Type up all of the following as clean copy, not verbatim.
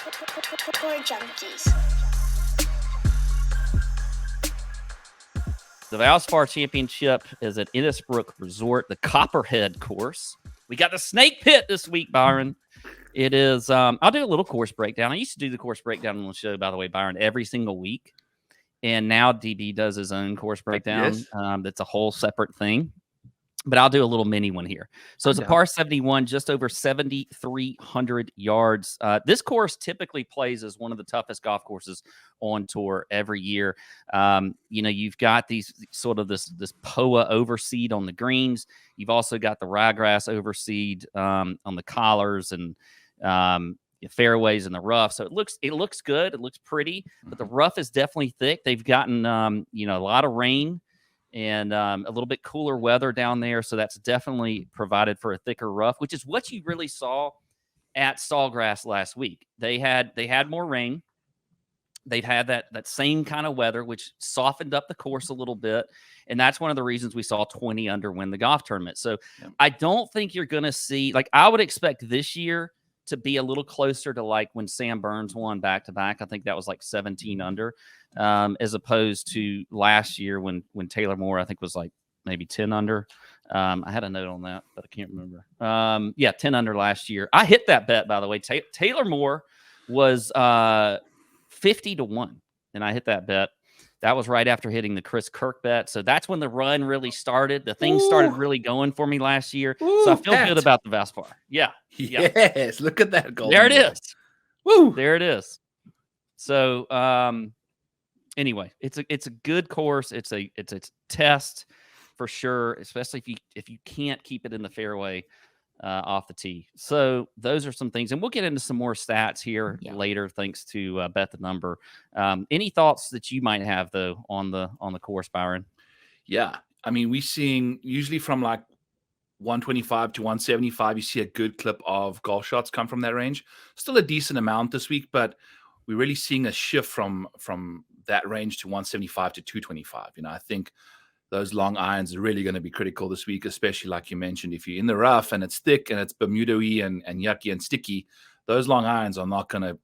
Tour junkies. The Valspar Championship is at Innisbrook Resort, the Copperhead course. We got the Snake Pit this week, Byron. It is, I'll do a little course breakdown. I used to do the course breakdown on the show, by the way, Byron, every single week. And now DB does his own course breakdown. Yes. That's a whole separate thing. But I'll do a little mini one here. So it's a par 71, just over 7,300 yards. This course typically plays as one of the toughest golf courses on tour every year. You've got these sort of this POA overseed on the greens. You've also got the ryegrass overseed on the collars and fairways and the rough. So it looks good. It looks pretty, but the rough is definitely thick. They've gotten a lot of rain and a little bit cooler weather down there. So that's definitely provided for a thicker rough, which is what you really saw at Sawgrass last week. They had more rain. They've had that same kind of weather, which softened up the course a little bit. And that's one of the reasons we saw 20 under win the golf tournament. So I don't think you're going to see, I would expect this year to be a little closer to like when Sam Burns won back-to-back. I think that was like 17 under, as opposed to last year when Taylor Moore, I think, was like maybe 10 under. I had a note on that, but I can't remember. 10 under last year. I hit that bet, by the way. Taylor Moore was 50-1, and I hit that bet. That was right after hitting the Chris Kirk bet. So that's when the run really started. The thing started really going for me last year. So I feel good about the Valspar. Yeah. Yes. Look at that goal. There it is. Woo. There it is. So anyway, it's a good course. It's a test for sure, especially if you can't keep it in the fairway off the tee. So those are some things, and we'll get into some more stats here later, thanks to Bet the Number. Any thoughts that you might have though on the course, Byron? Yeah, I mean, we're seeing usually from like 125 to 175, you see a good clip of golf shots come from that range. Still a decent amount this week, but we're really seeing a shift from that range to 175 to 225. I think those long irons are really going to be critical this week, especially like you mentioned, if you're in the rough and it's thick and it's Bermuda-y and yucky and sticky, those long irons are not going to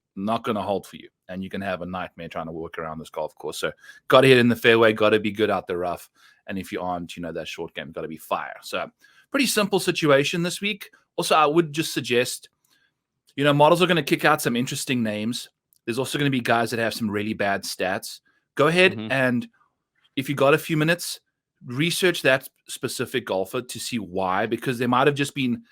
hold for you. And you can have a nightmare trying to work around this golf course. So got to hit in the fairway, got to be good out the rough. And if you aren't, that short game, got to be fire. So pretty simple situation this week. Also, I would just suggest, models are going to kick out some interesting names. There's also going to be guys that have some really bad stats. Go ahead and if you got a few minutes, research that specific golfer to see why, because there might have just been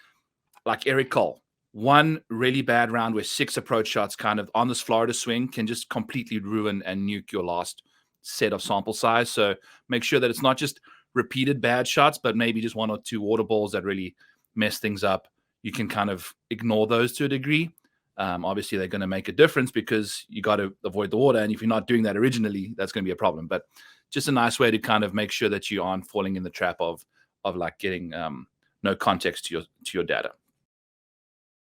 like Eric Cole, one really bad round where 6 approach shots kind of on this Florida swing can just completely ruin and nuke your last set of sample size. So make sure that it's not just repeated bad shots, but maybe just 1 or 2 water balls that really mess things up. You can kind of ignore those to a degree. Obviously, they're going to make a difference because you got to avoid the water. And if you're not doing that originally, that's going to be a problem. But just a nice way to kind of make sure that you aren't falling in the trap of like getting no context to your data.